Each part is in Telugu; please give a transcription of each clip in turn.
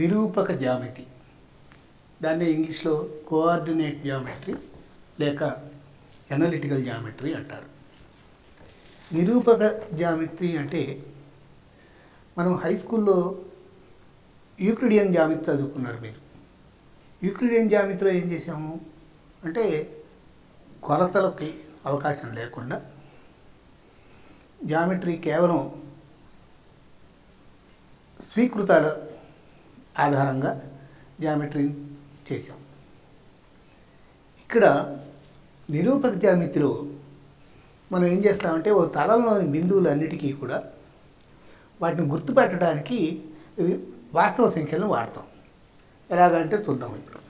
నిరూపక జ్యామితి, దాన్ని ఇంగ్లీష్లో కోఆర్డినేట్ జ్యామెట్రీ లేక ఎనలిటికల్ జ్యామెట్రీ అంటారు. నిరూపక జ్యామితి అంటే మనం హై స్కూల్లో యూక్లిడియన్ జ్యామితి చదువుకున్నారు. మీరు యూక్లిడియన్ జ్యామితిలో ఏం చేసాము అంటే కొలతలకి అవకాశం లేకుండా జ్యామెట్రీ కేవలం స్వీకృతాల ఆధారంగా జ్యామెట్రీ చేసాం. ఇక్కడ నిరూపక జ్యామితిలో మనం ఏం చేస్తామంటే ఓ తలంలోని బిందువులన్నిటికీ కూడా వాటిని గుర్తుపెట్టడానికి వాస్తవ సంఖ్యలను వాడతాం. ఎలాగంటే చూద్దాం. ఇప్పుడు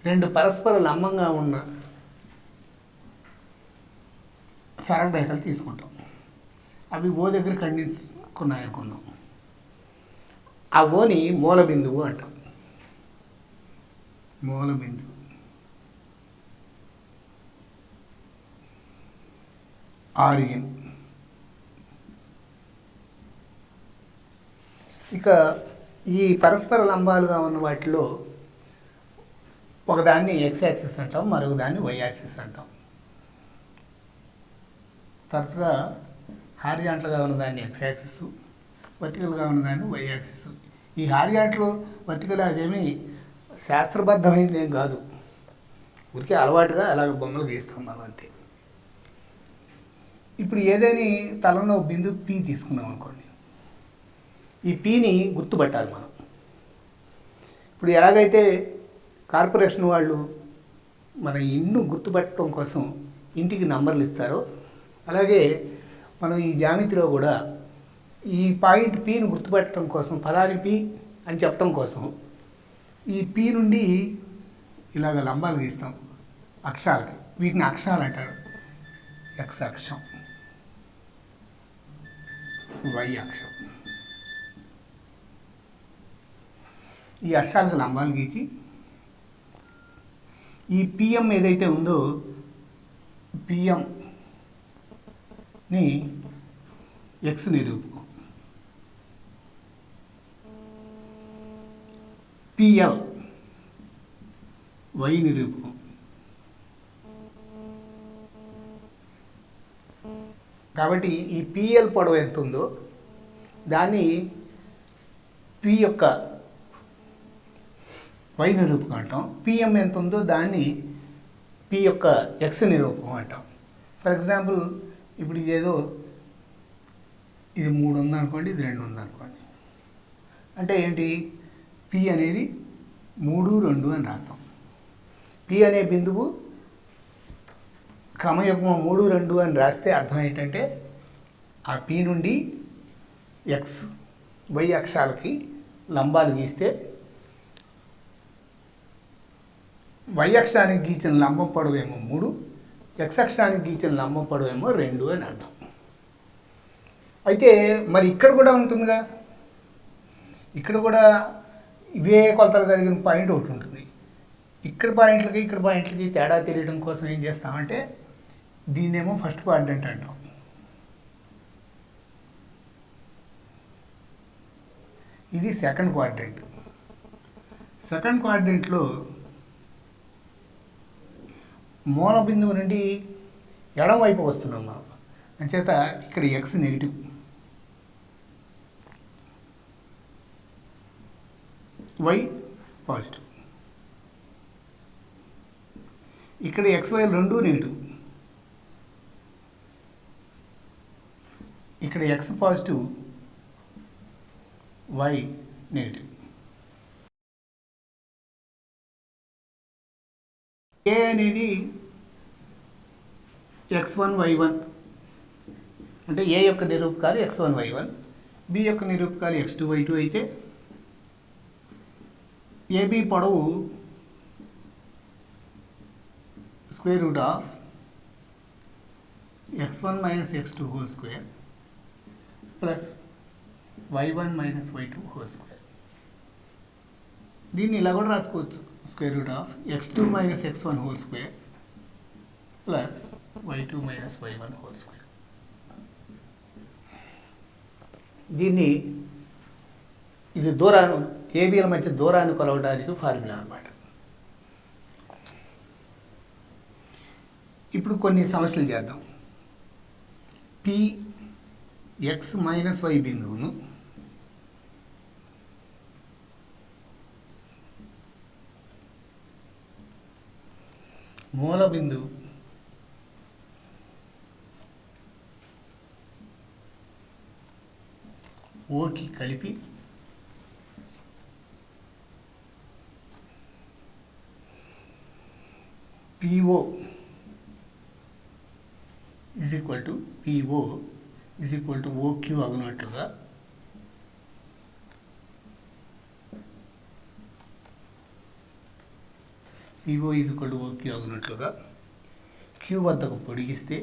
రెండు పరస్పర లంబంగా ఉన్న సరళ రేఖలు తీసుకుంటాం. అవి ఓ దగ్గర ఖండించుకున్నాయనుకున్నాం. ఆ ఓని మూల బిందువు అంటాం. మూల బిందువు. ఆరిజిన్. ఇక ఈ పరస్పర లంబాలుగా ఉన్న వాటిలో ఒకదాన్ని ఎక్స్ యాక్సిస్ అంటాం, మరొక దాన్ని వై యాక్సిస్ అంటాం. తరచుగా హారిజాంటల్గా ఉన్నదాన్ని ఎక్స్ యాక్సిస్, వర్టికల్గా ఉన్నదాన్ని వై యాక్సిస్. ఈ హారిజాంటల్ వర్టికల్ అదేమీ శాస్త్రబద్ధమైనది ఏం కాదు, ఊరికే అలవాటుగా అలాగ బొమ్మలు గీస్తాం మనం అంతే. ఇప్పుడు ఏదైనా తలంలో బిందువు పీ తీసుకున్నాం అనుకోండి, ఈ పీని గుర్తుపట్టాలి మనం. ఇప్పుడు ఎలాగైతే కార్పొరేషన్ వాళ్ళు మన ఇల్లు గుర్తుపట్టడం కోసం ఇంటికి నంబర్లు ఇస్తారో, అలాగే మనం ఈ జ్యామితిలో కూడా ఈ పాయింట్ పీని గుర్తుపెట్టడం కోసం, పదాని పీ అని చెప్పడం కోసం ఈ పీ నుండి ఇలాగ లంబాలు గీస్తాం అక్షరాలకి. వీటిని అక్షరాలు అంటారు. ఎక్స్ అక్షం, వై అక్షం. ఈ అక్షరాలకు లంబాలు గీచి ఈ పిఎం ఏదైతే ఉందో పిఎంని ఎక్స్ నిరూపకం, పిఎల్ వై నిరూపకం, కాబట్టి ఈ పిఎల్ పొడవు ఎంత ఉందో దాన్ని పి యొక్క వై నిరూపకం అంటాం. పిఎం ఎంత ఉందో దాన్ని పి యొక్క ఎక్స్ నిరూపకం అంటాం. ఫర్ ఎగ్జాంపుల్ ఇప్పుడు ఇదేదో ఇది 3 ఉందనుకోండి, ఇది 2 ఉందనుకోండి. అంటే ఏంటి, పి అనేది 3, 2 అని రాస్తాం. పి అనే బిందువు క్రమయుగ్మం 3, 2 అని రాస్తే అర్థం ఏంటంటే ఆ పి నుండి ఎక్స్ వై అక్షాలకి లంబాలు గీస్తే వై అక్షానికి గీచిన లంబం పొడవేమో 3, ఎక్స్ అక్షానికి గీచిన లంబం పొడవేమో 2 అని అర్థం. అయితే మరి ఇక్కడ కూడా ఉంటుందిగా, ఇక్కడ కూడా ఇవే కొలతలు కలిగిన పాయింట్ ఒకటి ఉంటుంది. ఇక్కడ పాయింట్లకి తేడా తెలియడం కోసం ఏం చేస్తామంటే దీన్నేమో ఫస్ట్ క్వాడ్రంట్ అంటాం. ఇది సెకండ్ క్వాడ్రంట్. సెకండ్ క్వాడ్రంట్లో మూల బిందువు నుండి ఎడం వైపు వస్తున్నాం మనం. అంచేత ఇక్కడ ఎక్స్ నెగిటివ్, వై పాజిటివ్. ఇక్కడ ఎక్స్ వై రెండు నెగిటివ్. ఇక్కడ ఎక్స్ పాజిటివ్, వై నెగిటివ్. ఏ అనేది x1 y1 అంటే ఏ యొక్క నిరూపకాలు x1 y1, బి యొక్క నిరూపకాలు x2 y2 అయితే ఏబి పొడవు square root of x1 minus x2 whole square plus y1 minus y2 whole square. దీన్ని ఇలా కూడా రాసుకోవచ్చు, square root of x2 minus x1 whole square plus y2 minus y1 whole square. దీన్ని ఇది దూరాన్ని ఏబీల మధ్య దూరాన్ని కొలవడానికి ఫార్ములా అన్నమాట. ఇప్పుడు కొన్ని సమస్యలు చేద్దాం. పి ఎక్స్ మైనస్ వై బిందువును మూల బిందువు ఓకి కలిపి PO is equal to PO is equal to OQ అగునట్లుగా PO is equal to OQ అగునట్లుగా క్యూ వద్దకు పొడిగిస్తే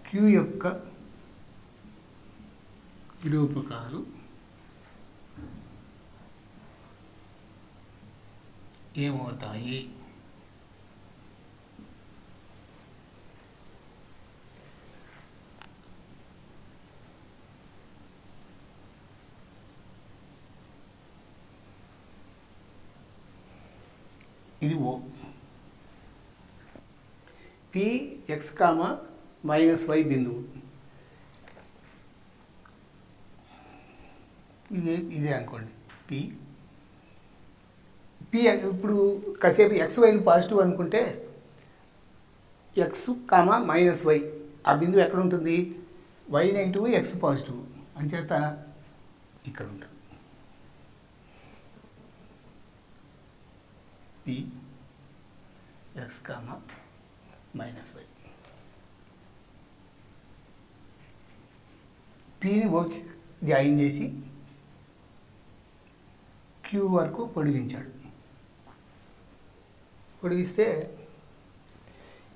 క్యూ యొక్క నిరూపకాలు ఏమవుతాయి? ఇది O. P X comma minus Y బిందువు ఇదే అనుకోండి. పి ఇప్పుడు కాసేపు ఎక్స్ వైలు పాజిటివ్ అనుకుంటే ఎక్స్ కామా మైనస్ వై ఆ బిందువు ఎక్కడ ఉంటుంది? వై నెగిటివ్ ఎక్స్ పాజిటివ్ అంచేత ఇక్కడ ఉంటుంది. P X comma minus Y. పిని ఓకి జాయిన్ చేసి క్యూ వరకు పొడిగించాడు. పొడిగిస్తే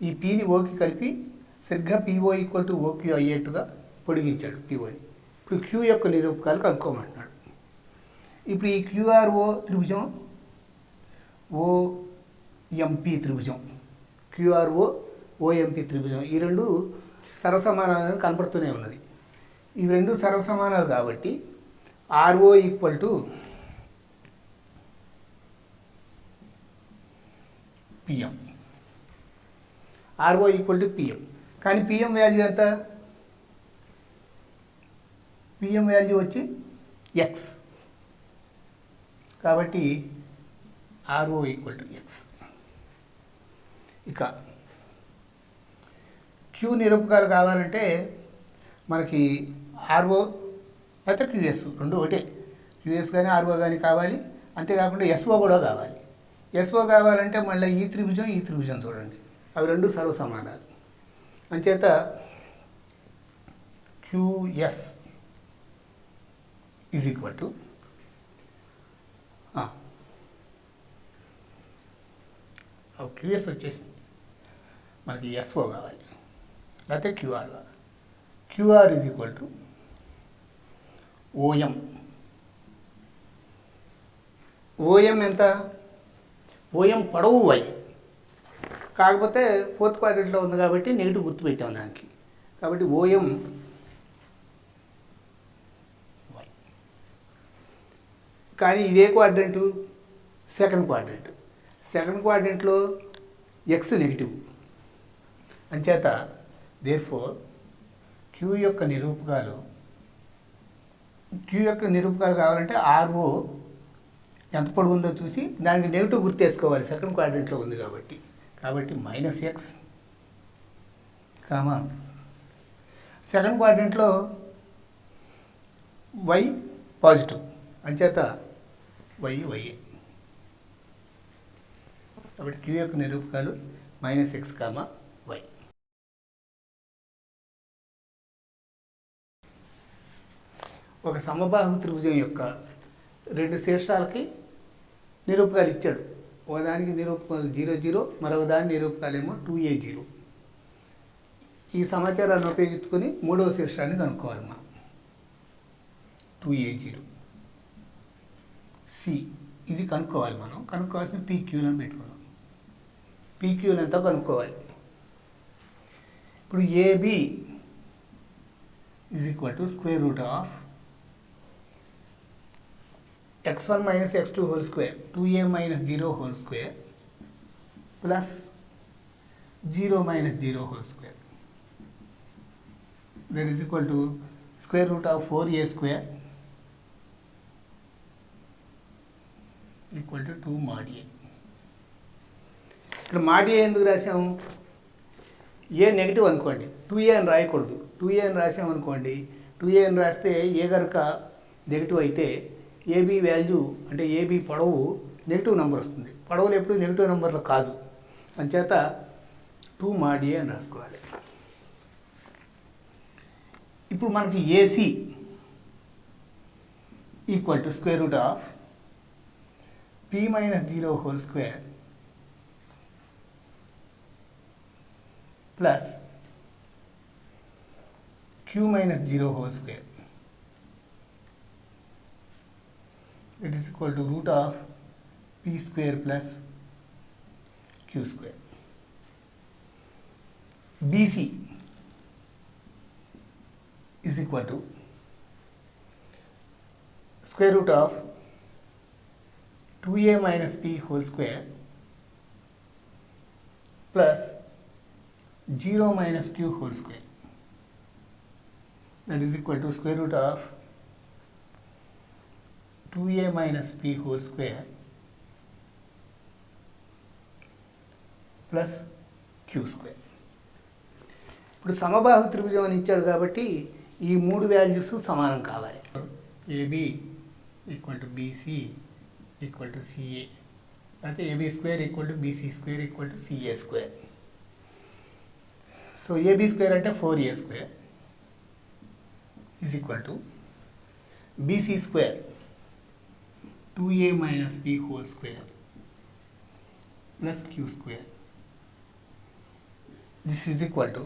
ఈ పీని ఓకి కలిపి సరిగ్గా పిఓ ఈక్వల్ టు ఓక్యూ అయ్యేట్టుగా పొడిగించాడు పిఓని. ఇప్పుడు క్యూ యొక్క నిరూపకాలు కనుక్కోమంటున్నాడు. ఇప్పుడు ఈ క్యూఆర్ఓ త్రిభుజం ఓఎంపి త్రిభుజం, క్యూఆర్ఓ ఓఎంపి త్రిభుజం ఈ రెండు సర్వసమానాలను కనపడుతూనే ఉన్నది. ఈ రెండు సర్వసమానాలు కాబట్టి RO equal to PM, RO equal to PM. కానీ పిఎం వాల్యూ ఎంత? పిఎం వాల్యూ వచ్చి ఎక్స్ కాబట్టి ఆర్ఓ ఈక్వల్ టు ఎక్స్. ఇక క్యూ నిరూపకాలు కావాలంటే మనకి ఆర్ఓ అయితే క్యూఎస్ రెండు ఒకటే. క్యూఎస్ కానీ ఆర్ఓ కానీ కావాలి. అంతేకాకుండా ఎస్ఓ కూడా కావాలి. ఎస్ఓ కావాలంటే మళ్ళీ ఈ త్రిభుజం చూడండి, అవి రెండు సర్వసమానాలు. అంచేత QS is equal to QS వచ్చేసింది, మనకి ఎస్ఓ కావాలి లేకపోతే క్యూఆర్ కావాలి. QR is equal to OM. OM ఎంత? ఓఎం పొడవు వై, కాకపోతే ఫోర్త్ క్వాడ్రంట్లో ఉంది కాబట్టి నెగిటివ్ గుర్తు పెట్టాం దానికి. కాబట్టి ఓఎం వై. కానీ ఇదే క్వాడ్రంటు సెకండ్ క్వాడ్రంట్. సెకండ్ క్వాడ్రంట్లో ఎక్స్ నెగిటివ్ అంచేత దేర్ఫోర్ క్యూ యొక్క నిరూపకాలు కావాలంటే ఆర్ఓ ఎంత పొడవు ఉందో చూసి దానికి నెగిటివ్ గుర్తు వేసుకోవాలి, సెకండ్ క్వాడ్రంట్లో ఉంది కాబట్టి. కాబట్టి మైనస్ ఎక్స్ కామా సెకండ్ క్వాడ్రంట్లో వై పాజిటివ్ అంచేత వైఏ. కాబట్టి క్యూ యొక్క నిరూపకాలు మైనస్ ఎక్స్ కామా వై. ఒక సమబాహు త్రిభుజం యొక్క రెండు శీర్షాలకి నిరూపకాలు ఇచ్చాడు. ఒకదానికి నిరూపకాలు 0 0, మరొక దాని నిరూపకాలేమో 2a 0. ఈ సమాచారాన్ని ఉపయోగించుకొని మూడవ శీర్షాన్ని కనుక్కోవాలి మనం. 2a 0 సి ఇది కనుక్కోవాలి మనం. కనుక్కోవాల్సిన పీక్యూలను పెట్టుకున్నాం. పీక్యూని ఎంతో కనుక్కోవాలి. ఇప్పుడు AB is equal to square root of x1 minus x2 whole square 2a minus 0 whole square plus 0 minus 0 whole square, that is equal to square root of 4a square equal to 2 mod a. ఇక్కడ mod a ఎందుకు రాసాము? ఏ నెగిటివ్ అనుకోండి, 2a అని రాయకూడదు. 2a అని రాసామనుకోండి, 2a అని రాస్తే ఏ కనుక నెగిటివ్ అయితే ఏబీ వాల్యూ అంటే ఏబీ పొడవు నెగిటివ్ నెంబర్ వస్తుంది. పొడవులు ఎప్పుడు నెగిటివ్ నెంబర్లు కాదు, అంచేత 2 mod a అని రాసుకోవాలి. ఇప్పుడు మనకి AC equal to square root of p minus 0 whole square plus q minus 0 whole square, it is equal to root of p square plus q square. BC is equal to square root of 2a minus p whole square plus 0 minus q whole square, that is equal to square root of 2a minus p whole square plus q square. ఇప్పుడు సమబాహు త్రిభుజం అని ఇచ్చారు కాబట్టి ఈ మూడు వాల్యూస్ సమానం కావాలి. AB equal to BC equal to CA, అయితే AB square equal to BC square equal to CA square. So AB square అంటే 4a square is equal to BC square 2a minus p whole square plus q square. This is equal to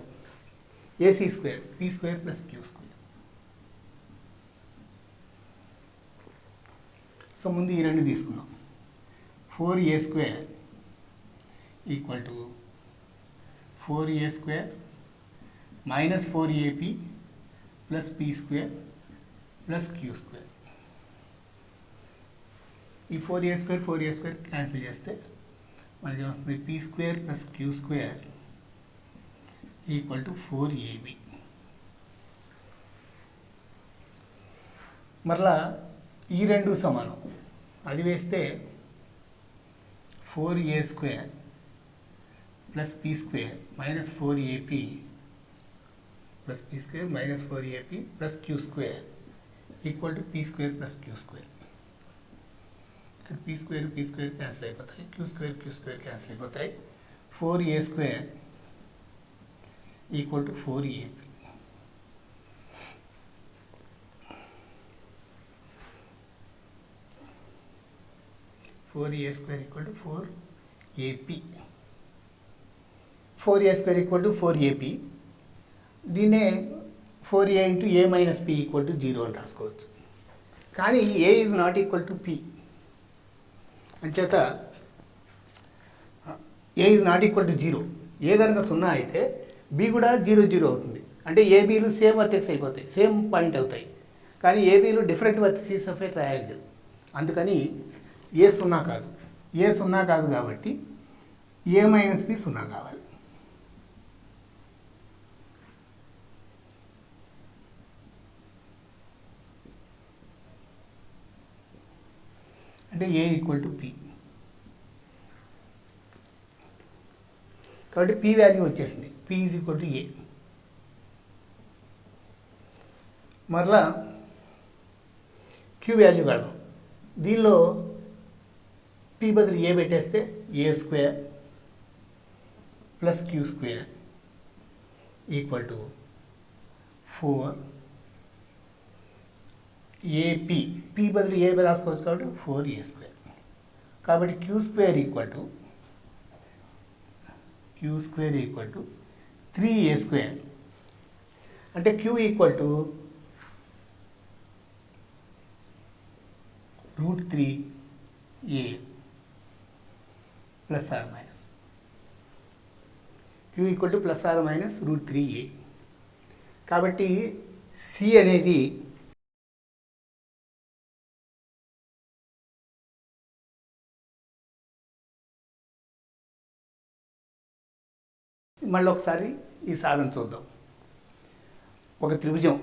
ac square p square plus q square. So ముందు ఈ రెండు తీసుకుందాం. 4a square equal to 4a square minus 4ab plus p square plus q square. ఈ 4a స్క్వేర్ క్యాన్సిల్ చేస్తే మనకి వస్తుంది p square plus q square equal to 4ab. మరలా ఈ రెండు సమానం, అది వేస్తే 4a square plus p square minus 4ab plus p square minus 4ab plus q square equal to p square plus q square. ఇక్కడ p స్క్వేర్ క్యాన్సిల్ అయిపోతాయి, q స్క్వేర్ క్యాన్సిల్ అయిపోతాయి. 4a square equal to 4ab. Four A square equal to 4ab. 4a square equal to 4ab. దీన్నే 4a into a minus p equal to 0 అని రాసుకోవచ్చు. కానీ a is not equal to p అంచేత a is not equal to 0. a కనుక 0 అయితే b కూడా 0 0 అవుతుంది. అంటే ఏబీలు సేమ్ వర్టెక్స్ అయిపోతాయి, సేమ్ పాయింట్ అవుతాయి. కానీ ఏబీలు different vertices of a triangle. అందుకని ఏ 0 కాదు, ఏ 0 కాదు కాబట్టి a మైనస్ b 0 కావాలి. అంటే a ఈక్వల్ టు p. కాబట్టి p వాల్యూ వచ్చేసింది, p is equal to a. మరలా q వాల్యూ కడదాం. దీనిలో p బదులు a పెట్టేస్తే a square plus q square equal to 4 AP. p బదులు a రాసుకోవచ్చు కాబట్టి 4a స్క్వేర్. కాబట్టి q square equal to 3a square. అంటే q equal to √3a plus or minus. Q equal to plus or minus √3a. కాబట్టి సి అనేది మళ్ళీ ఒకసారి ఈ సాధన చూద్దాం. ఒక త్రిభుజం,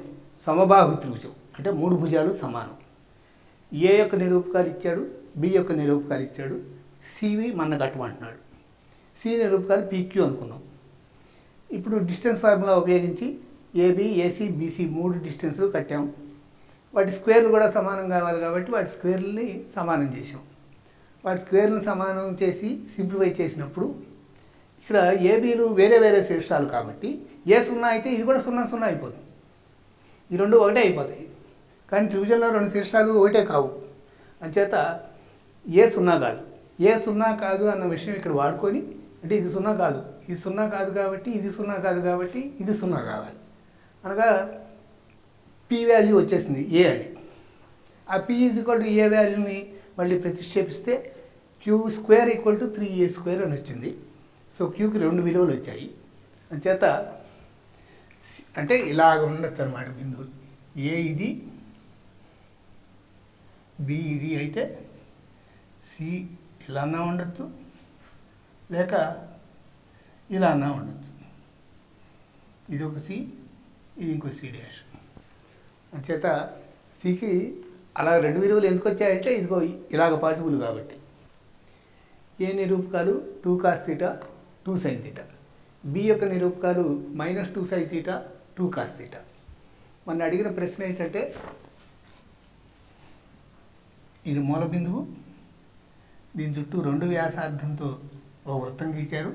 సమబాహు త్రిభుజం అంటే 3 భుజాలు సమానం. ఏ యొక్క నిరూపకాలు ఇచ్చాడు, బి యొక్క నిరూపకాలు ఇచ్చాడు, సివి మన కట్టమంటున్నాడు. సి నిరూపకాలు పీక్యూ అనుకున్నాం. ఇప్పుడు డిస్టెన్స్ ఫార్ములా ఉపయోగించి ఏబి, ఏసీ, బీసీ 3 డిస్టెన్స్లు కట్టాం. వాటి స్క్వేర్లు కూడా సమానం కావాలి కాబట్టి వాటి స్క్వేర్లని సమానం చేసాం. వాటి స్క్వేర్లను సమానం చేసి సింప్లిఫై చేసినప్పుడు ఇక్కడ ఏబీలు వేరే వేరే శీర్షాలు కాబట్టి ఏ 0 అయితే ఇది కూడా 0, 0 అయిపోతుంది. ఈ రెండు ఒకటే అయిపోతాయి. కానీ త్రిభుజంలో 2 శీర్షాలు ఒకటే కావు. అంచేత ఏ 0 కాదు. ఏ 0 కాదు అన్న విషయం ఇక్కడ వాడుకొని, అంటే ఇది 0 కాదు, ఇది 0 కాదు కాబట్టి ఇది 0 కాదు కాబట్టి ఇది 0 కావాలి అనగా పి వాల్యూ వచ్చేసింది ఏ అని. ఆ పి ఈక్వల్ టు ఏ వాల్యూని మళ్ళీ ప్రతిక్షేపిస్తే queue square equal to 3a² అని వచ్చింది. సో క్యూకి 2 విలువలు వచ్చాయి. అంచేత అంటే ఇలాగ ఉండొచ్చు అన్నమాట బిందువులు. ఏ ఇది, బి ఇది అయితే సి ఇలా అన్నా ఉండొచ్చు, లేక ఇలా అన్నా ఉండొచ్చు. ఇది ఒక సి, ఇది ఇంకో సి డాష్. అంచేత సికి అలా 2 విలువలు ఎందుకు వచ్చాయంటే ఇదిగో ఇలాగ పాసిబుల్ కాబట్టి. ఏ నిరూపకాలు 2 cos θ 2 sin θ, బి యొక్క నిరూపకాలు -2 sin θ 2 cos θ. మన అడిగిన ప్రశ్న ఏంటంటే ఇది మూల బిందువు, దీని చుట్టూ 2 వ్యాసార్థంతో ఒక వృత్తం గీశారు,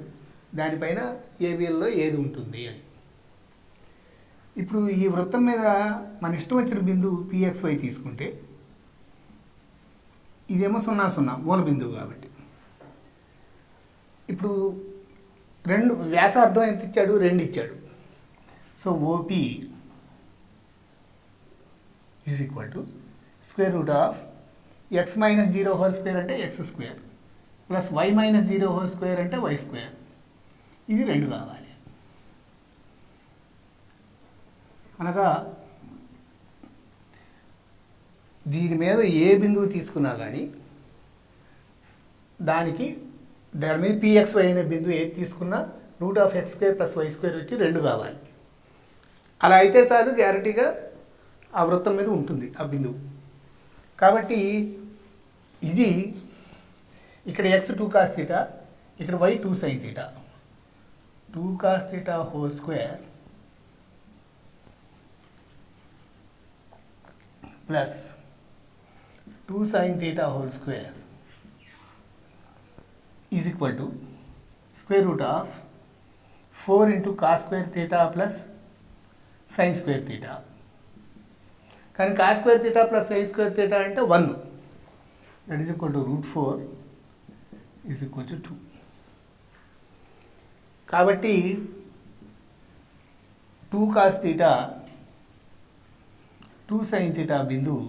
దానిపైన ఏబిఎల్లో ఏది ఉంటుంది అని. ఇప్పుడు ఈ వృత్తం మీద మన ఇష్టం వచ్చిన బిందువు PXY తీసుకుంటే ఇదేమో 0, 0 మూల బిందువు కాబట్టి. ఇప్పుడు 2 వ్యాసార్థం ఎంత ఇచ్చాడు, 2 ఇచ్చాడు. So OP is equal to √x - 0² అంటే x² ప్లస్ y - 0² అంటే y². ఇది 2 కావాలి. అనగా దీని మీద ఏ బిందువు తీసుకున్నా కానీ దాని మీద PXY అనే బిందువు ఏది తీసుకున్నా √x² ప్లస్ y² వచ్చి 2 కావాలి. అలా అయితే చాలు, గ్యారంటీగా ఆ వృత్తం మీద ఉంటుంది ఆ బిందువు. కాబట్టి ఇది ఇక్కడ x 2 cos θ, ఇక్కడ y 2 sin θ. 2 cos θ whole square plus 2 sin θ whole square is equal to √4 into cos² θ plus sin² θ. కానీ cos² θ ప్లస్ sin² θ అంటే 1, that is equal to √4 is equal to 2. కాబట్టి 2 cos θ 2 sin θ బిందువు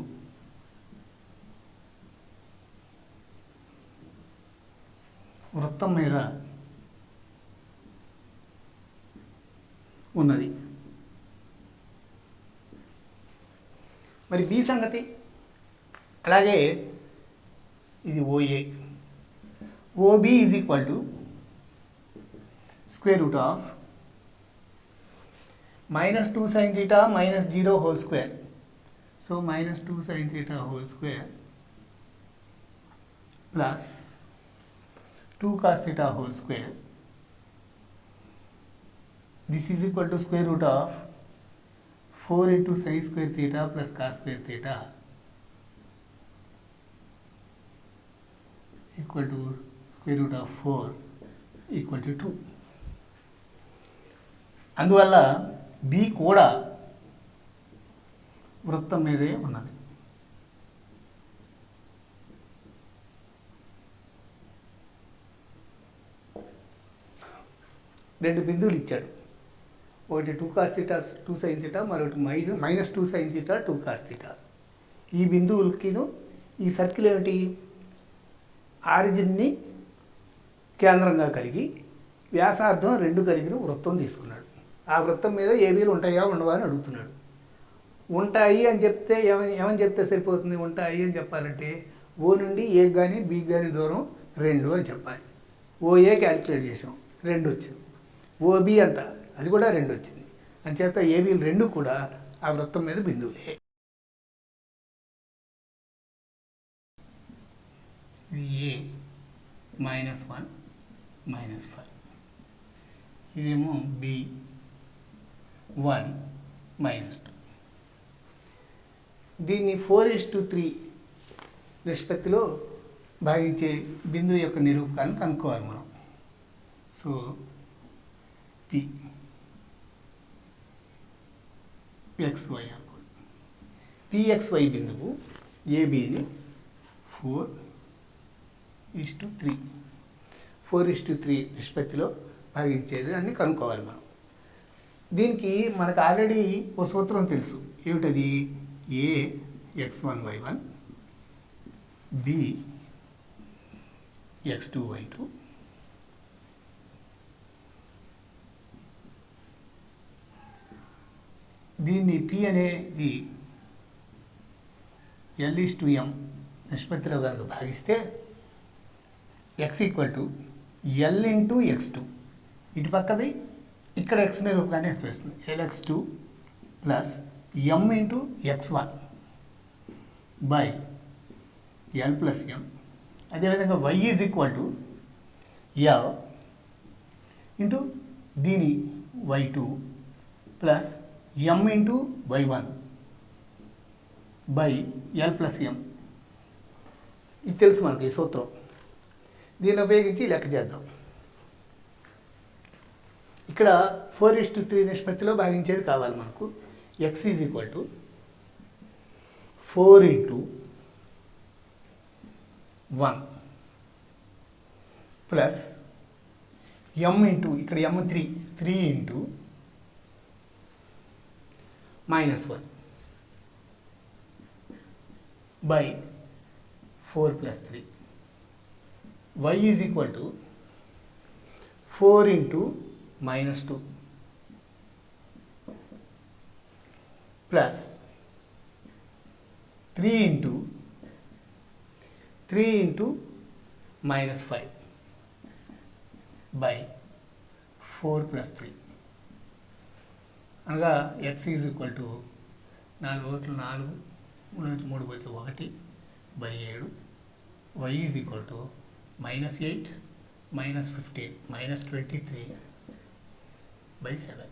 వృత్తం మీద ఉన్నది. మరి బి సంగతి అలాగే. ఇది OA. OB is equal to -2 sin θ -0 whole square. So -2 sin θ whole square plus 2 cos θ whole square. This is equal to √4 into sin² θ plus cos² θ equal to √4 equal to 2. అందువల్ల బి కూడా వృత్తం మీదే ఉన్నది. రెండు బిందువులు ఇచ్చాడు. ఒకటి 2 cos θ 2 sin θ, మరొకటి -2 sin θ 2 cos θ. ఈ బిందువులకిను ఈ సర్కిల్ ఏమిటి, ఆరిజిన్ని కేంద్రంగా కలిగి వ్యాసార్థం 2 కలిగిన వృత్తం తీసుకున్నాడు. ఆ వృత్తం మీద ఏబీలు ఉంటాయా ఉండవా అని అడుగుతున్నాడు. ఉంటాయి అని చెప్తే ఏమని చెప్తే సరిపోతుంది? ఉంటాయి అని చెప్పాలంటే ఓ నుండి ఏ కానీ బి కానీ దూరం 2 అని చెప్పాలి. ఓఏ క్యాలిక్యులేట్ చేసాం, 2 వచ్చింది. ఓబి అంత, అది కూడా 2 వచ్చింది. అంచేత ఏబీలు 2 కూడా ఆ వృత్తం మీద బిందువులే. ఇది ఏ -1 -5, ఇదేమో బి 1 -2. దీన్ని 4:3 నిష్పత్తిలో భాగించే బిందువు యొక్క నిరూపకాన్ని కనుక్కోవాలి మనం. సో పి XY అనుకోండి. PXY బిందువు ఏబిని 4:3 నిష్పత్తిలో భాగించేది అని కనుక్కోవాలి మనం. దీనికి మనకు ఆల్రెడీ ఓ సూత్రం తెలుసు. ఏమిటది? ఏ x1y1 బి x2y2 దీన్ని పి అనేది L:m నిష్పత్తిలో కనుక భాగిస్తే x L x2, ఇటు పక్కది ఇక్కడ x నిరూపకాన్ని వేస్తుంది. Lx2 plus m x1 by L plus m. అదేవిధంగా y L దీని y2 plus m y1 by L plus m. ఇది తెలుసు మనకి ఈ సూత్రం. దీన్ని ఉపయోగించి లెక్క చేద్దాం. ఇక్కడ 4:3 నిష్పత్తిలో భాగించేది కావాలి మనకు. x 4 × 1 ప్లస్ m ఇక్కడ m 3 × -1 by 4 + 3. y 4 × -2 plus 3 × -5 by 4 + 3. అనగా x 4 × 4, 4 నుంచి 3 పోతే 1 బై 7. y -8 -15 -23 by 7.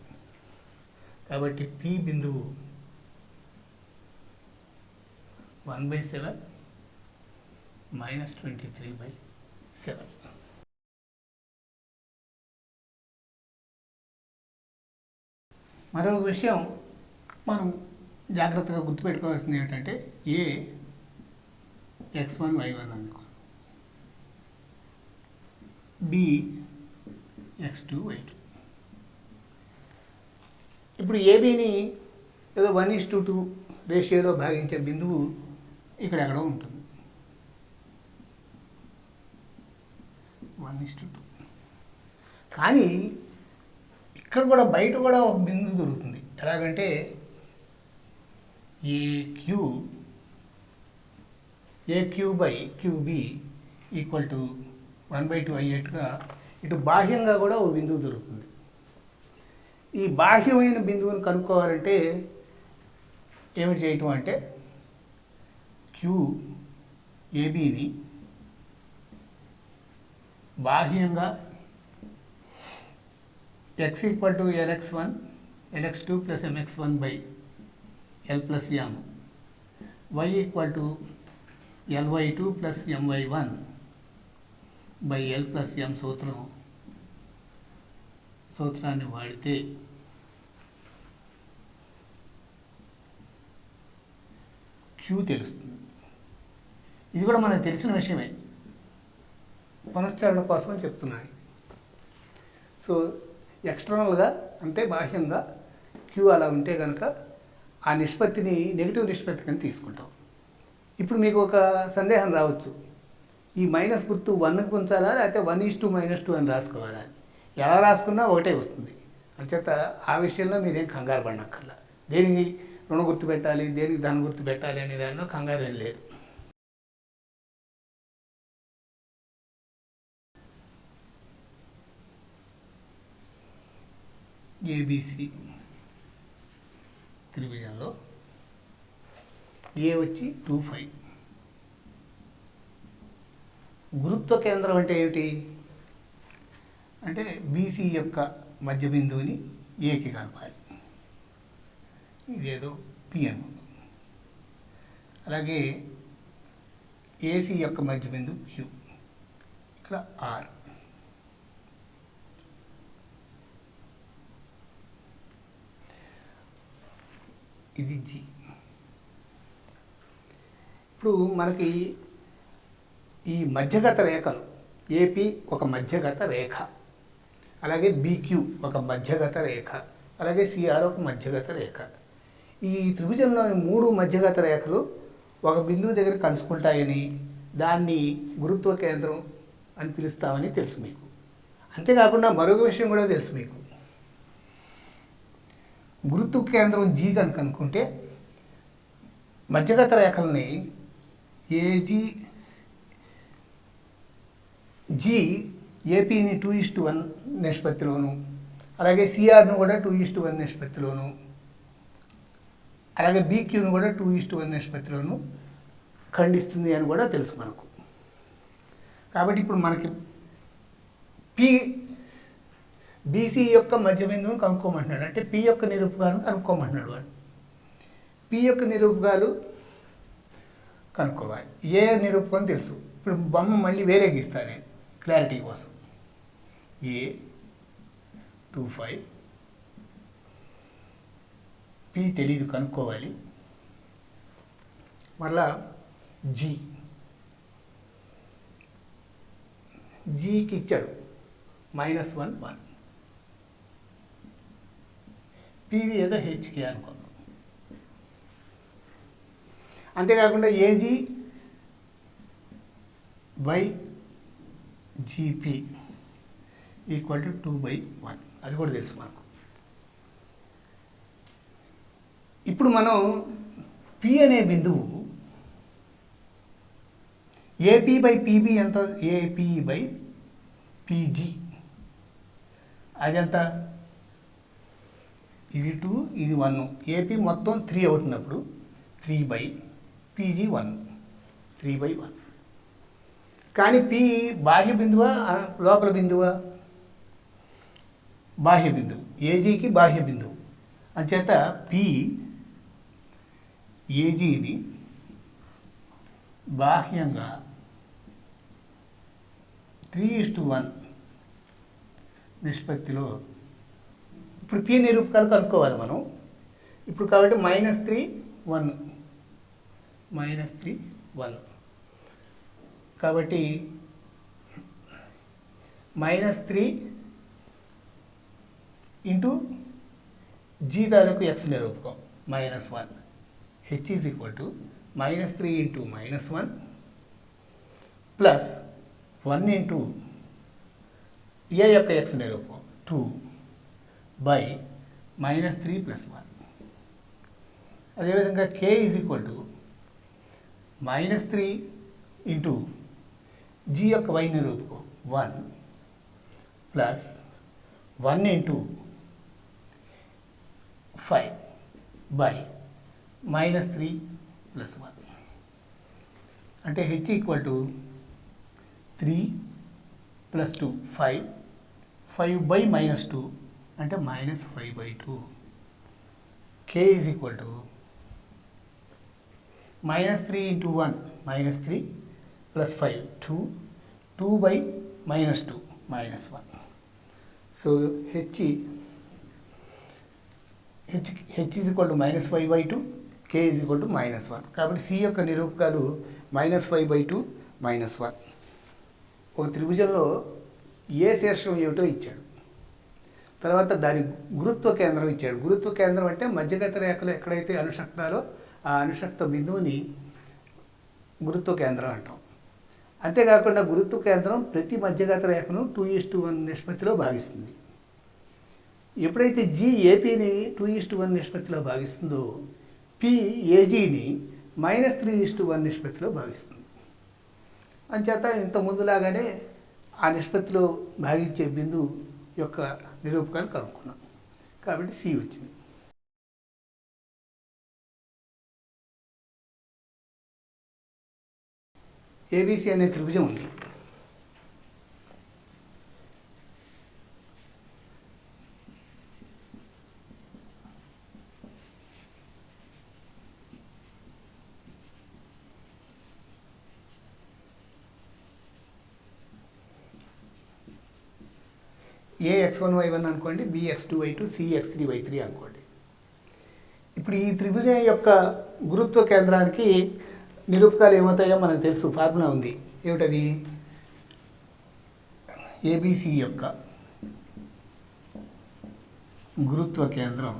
కాబట్టి P బిందువు 1/7 -23/7. మరొక విషయం మనం జాగ్రత్తగా గుర్తుపెట్టుకోవాల్సింది ఏమిటంటే ఏ x1 y1 అనుకో, బి x2 y2. ఇప్పుడు ఏబీని ఏదో 1:2 రేషియోలో భాగించే బిందువు ఇక్కడ ఎక్కడో ఉంటుంది. 1:2. కానీ ఇక్కడ కూడా బయట కూడా ఒక బిందువు దొరుకుతుంది. ఎలాగంటే AQ/QB = 1/2 అయ్యేట్టుగా ఇటు బాహ్యంగా కూడా ఒక బిందువు దొరుకుతుంది. ఈ బాహ్యమైన బిందువుని కనుక్కోవాలంటే ఏమిటి చేయటం అంటే QABని బాహ్యంగా x Lx1 Lx2 + mx1 by L plus m, y Ly2 + my1 by L plus m సూత్రాన్ని వాడితే Q తెలుస్తుంది. ఇది కూడా మనకు తెలిసిన విషయమే, పునశ్చరణ కోసం చెప్తున్నాయి. సో ఎక్స్టర్నల్గా అంటే బాహ్యంగా Q అలా ఉంటే కనుక ఆ నిష్పత్తిని నెగిటివ్ నిష్పత్తి కింద తీసుకుంటాం. ఇప్పుడు మీకు ఒక సందేహం రావచ్చు, ఈ మైనస్ గుర్తు 1కి ఉంచాలా లేకపోతే 1:2 - 2 అని రాసుకోవాలా? ఎలా రాసుకున్నా ఒకటే వస్తుంది. అంచేత ఆ విషయంలో మీరేం కంగారు పడనక్కర్లా. దేనికి రుణ గుర్తు పెట్టాలి, దేనికి ధన గుర్తు పెట్టాలి అనే దానిలో కంగారు ఏం లేదు. ఏబిసి త్రిభుజంలో ఏ వచ్చి 2, 5. గురుత్వ కేంద్రం అంటే ఏమిటి అంటే బీసీ యొక్క మధ్య బిందువుని ఏకి కలపాలి. ఇదేదో పి అనుకుందాం. అలాగే ఏసీ యొక్క మధ్య బిందువు క్యూ, ఇక్కడ ఆర్. ఇది జి. ఇప్పుడు మనకి ఈ మధ్యగత రేఖలు ఏపీ ఒక మధ్యగత రేఖ, అలాగే బీక్యూ ఒక మధ్యగత రేఖ, అలాగే సిఆర్ ఒక మధ్యగత రేఖ. ఈ త్రిభుజంలోని 3 మధ్యగత రేఖలు ఒక బిందువు దగ్గర కలుసుకుంటాయని, దాన్ని గురుత్వ కేంద్రం అని పిలుస్తామని తెలుసు మీకు. అంతేకాకుండా మరొక విషయం కూడా తెలుసు మీకు. గురుత్వ కేంద్రం జీ కనుక అనుకుంటే మధ్యగత రేఖల్ని ఏజీ జీ ఏపీని 2:1 నిష్పత్తిలోను, అలాగే సిఆర్ను కూడా 2:1 నిష్పత్తిలోను, అలాగే బీక్యూను కూడా 2:1 నిష్పత్తిలోను ఖండిస్తుంది అని కూడా తెలుసు మనకు. కాబట్టి ఇప్పుడు మనకి పి బీసీ యొక్క మధ్య బిందువును కనుక్కోమంటున్నాడు. అంటే పి యొక్క నిరూపకాలను కనుక్కోమంటున్నాడు వాడు. పి యొక్క నిరూపకాలు కనుక్కోవాలి. ఏ నిరూపకం తెలుసు. ఇప్పుడు బొమ్మ మళ్ళీ వేరే గీస్తాను నేను క్లారిటీ కోసం. ఏ 2, 5. పి తెలీదు, కనుక్కోవాలి. మళ్ళా జీ, జీకి ఇచ్చాడు -1, 1. పిది ఏదో హెచ్కే అనుకుందాం. అంతేకాకుండా AG by GP equal to 2/1, అది కూడా తెలుసు మనకు. ఇప్పుడు మనం పి అనే బిందువు ఏపీ బై పీబీ ఎంత? ఏపీ బై పీజీ, అదెంత? ఇది 2, ఇది 1. ఏపీ మొత్తం 3 అవుతున్నప్పుడు 3/పీజీ 1, 3/1. కానీ పి బాహ్య బిందువా లోపల బిందువా? బాహ్య బిందువు. ఏజీకి బాహ్య బిందువు. అంచేత పి ఏజీని బాహ్యంగా 3:1 నిష్పత్తిలో. ఇప్పుడు పి నిరూపకాలు కనుక్కోవాలి మనం ఇప్పుడు. కాబట్టి -3, 1, -3, 1. కాబట్టి -3 ఇంటూ జీ తాలూకు ఎక్స్ నిరూపకం -1. H is equal to -3 into -1 plus 1 into A యొక్క ఎక్స్ నిరూపకం 2/-3 + 1. అదేవిధంగా k is equal to -3 into G యొక్క వై నిరూపకం 1 ప్లస్ 1 ఇంటూ 5/-3 + 1. అంటే హెచ్ ఈక్వల్ టు 3 + 2 5, 5/-2 అంటే -5/2. K is equal to -3 into 1 -3 + 5 2, 2/-2 -1. So h is equal to -5/2, k is equal to -1. కాబట్టి సి యొక్క నిరూపకాలు -5/2 -1. ఒక త్రిభుజంలో ఏ శీర్షం ఏమిటో ఇచ్చాడు, తర్వాత దాని గురుత్వ కేంద్రం ఇచ్చాడు. గురుత్వ కేంద్రం అంటే మధ్యగత రేఖలు ఎక్కడైతే అనుషక్తాలో ఆ అనుషక్త బిందువుని గురుత్వ కేంద్రం అంటాం. అంతేకాకుండా గురుత్వ కేంద్రం ప్రతి మధ్యగత రేఖను 2:1 నిష్పత్తిలో భాగిస్తుంది. ఎప్పుడైతే జీ ఏపీని 2:1 నిష్పత్తిలో భాగిస్తుందో పి ఏజీని -3:1 నిష్పత్తిలో భావిస్తుంది. అంచేత ఇంత ముందులాగానే ఆ నిష్పత్తిలో భాగించే బిందువు యొక్క నిరూపకాలు కనుక్కున్నాం. కాబట్టి సి వచ్చింది. ఏబిసి అనే త్రిభుజం ఉంది. ఏ x1y1 అనుకోండి, బి x2y2, సి x3y3 అనుకోండి. ఇప్పుడు ఈ త్రిభుజం యొక్క గురుత్వ కేంద్రానికి నిరూపకాలు ఏమవుతాయో మనకు తెలుసు, ఫార్ములా ఉంది. ఏమిటది? ఏబిసి యొక్క గురుత్వ కేంద్రం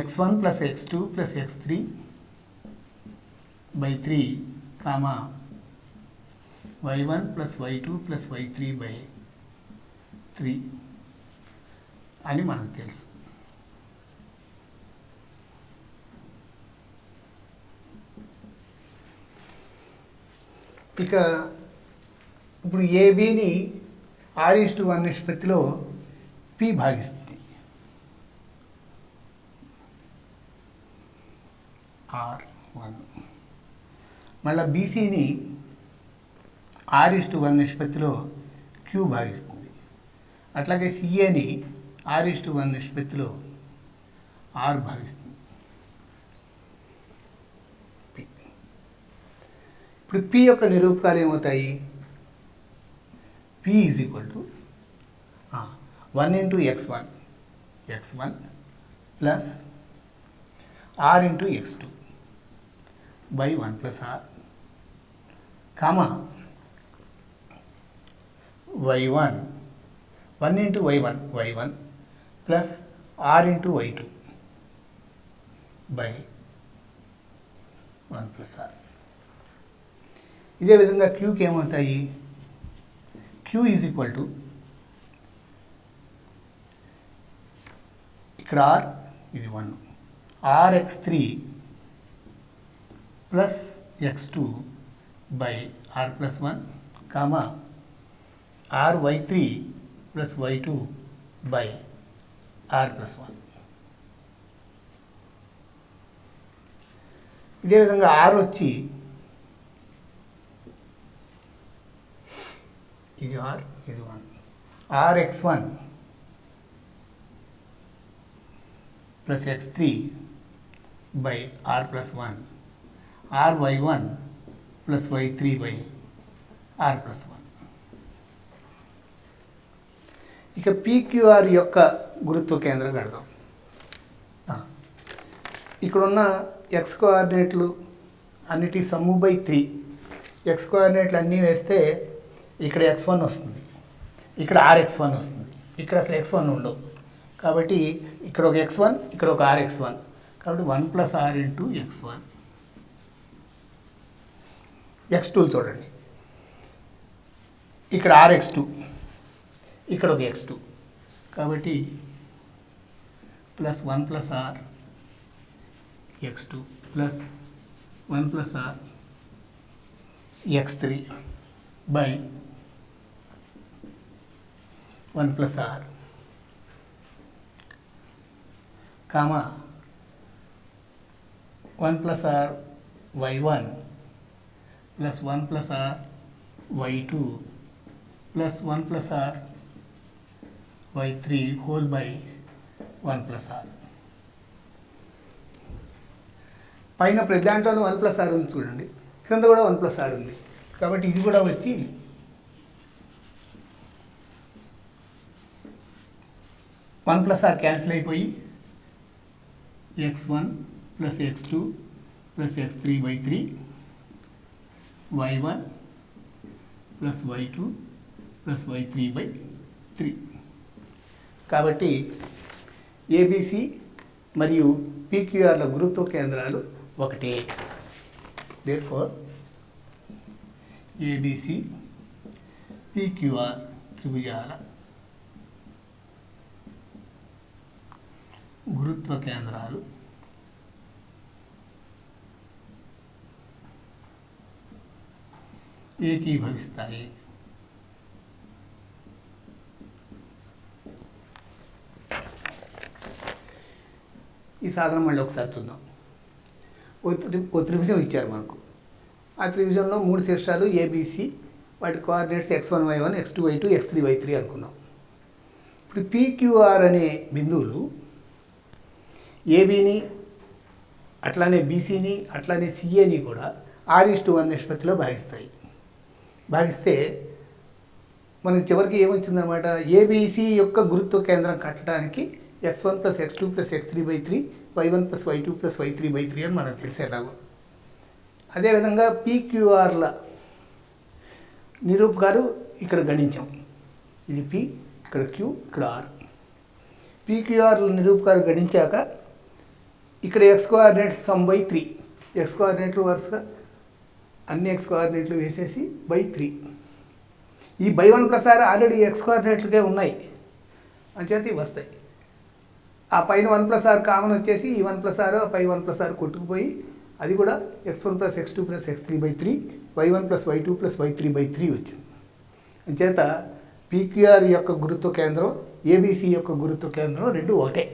x1 + x2 + x3/3, y1 + y2 + y3/3 అని మనకు తెలుసు. ఇక ఇప్పుడు ఏబిని 6:1 నిష్పత్తిలో పి భాగిస్తుంది. R1. మళ్ళీ బీసీని 6:1 నిష్పత్తిలో క్యూ భాగిస్తుంది. అట్లాగే సిఏని 6:1 నిష్పత్తిలో ఆర్ భాగిస్తుంది. ఇప్పుడు పి యొక్క నిరూపకాలు ఏమవుతాయి? P is equal to 1 × x1 plus r × x2 by 1 + r, y1 1 × y1 plus r × y2 by 1 + r. ఇదే విధంగా క్యూకి ఏమవుతాయి? క్యూ ఈజ్ ఈక్వల్ టు ఇక్కడ r ఇది 1, rx3 plus x2 by r + 1, ry3 plus y2 by r + 1. ఇదే విధంగా r వచ్చి ఇది r, ఇది 1, rx1 plus x3 by r + 1, ry1 plus y3 by r + 1. ఇక PQR యొక్క గురుత్వ కేంద్రం కడదాం. ఇక్కడున్న x కోఆర్డినేట్లు అన్నిటి సమ్ము బై 3. x కోఆర్డినేట్లు అన్నీ వేస్తే ఇక్కడ x1 వస్తుంది, ఇక్కడ rx1 వస్తుంది. ఇక్కడ అసలు x1 ఉండవు. కాబట్టి ఇక్కడ ఒక x1, ఇక్కడ ఒక rx1. కాబట్టి 1 + r × x1. x2 చూడండి, ఇక్కడ rx2, ఇక్కడ ఒక x2. కాబట్టి plus 1 + r x2 plus 1 + r x3 by 1 + r, 1 + r y1 plus 1 + r y2 plus 1 + r y3 whole by 1 + r. పైన ప్రతి దాంట్లోనూ 1 + r ఉంది చూడండి, కింద కూడా 1 + r ఉంది. కాబట్టి ఇది కూడా వచ్చి 1 + r క్యాన్సిల్ అయిపోయి x1 plus x2 plus x3/3, y1 plus y2 plus y3/3. కాబట్టి ఏబిసి మరియు పీక్యూఆర్ల గురుత్వ కేంద్రాలు ఒకటే. దేర్ఫోర్ ఏబిసి పీక్యూఆర్ త్రిభుజాల గురుత్వ కేంద్రాలు ఏకీభవిస్తాయి. ఈ సాధన మళ్ళీ ఒకసారి చూద్దాం. ఓ త్రిభుజం ఇచ్చారు మనకు. ఆ త్రిభుజంలో 3 శీర్షాలు ఏబిసి, వాటి coordinates x1 y1 x2 y2 x3 y3 అనుకున్నాం. ఇప్పుడు పీక్యూఆర్ అనే బిందువులు ఏబీని అట్లానే బీసీని అట్లానే సిఏని కూడా r:1 నిష్పత్తిలో భాగిస్తాయి. భాగిస్తే మనకి చివరికి ఏమొచ్చిందనమాట, ఏబీసీ యొక్క గురుత్వ కేంద్రం కట్టడానికి x1 + x2 + x3/3 y1 + y2 + y3/3 అని మనకు తెలిసేలాగో. అదేవిధంగా పీక్యూఆర్ల నిరూపకాలు ఇక్కడ గణించాం. ఇది పి, ఇక్కడ క్యూ, ఇక్కడ ఆర్. పీక్యూఆర్ల నిరూపకాలు గణించాక ఇక్కడ x కోఆర్డినేట్స్ ⅓. x కోఆర్డినేట్లు వరుసగా అన్ని x కోఆర్డినేట్లు వేసేసి /3. ఈ /1 + r ఆల్రెడీ x కోఆర్డినేట్లకే ఉన్నాయి, అంచేత ఇవి వస్తాయి. ఆ పైన 1 + r కామన్ వచ్చేసి ఈ 1 + r పై 1 + r కొట్టుకుపోయి అది కూడా x1 + x2 + x3/3 y1 + y2 + y3/3 వచ్చింది. అంచేత పీక్యూఆర్ యొక్క గురుత్వ కేంద్రం ఏబీసీ యొక్క గురుత్వ కేంద్రం రెండు ఒకటే.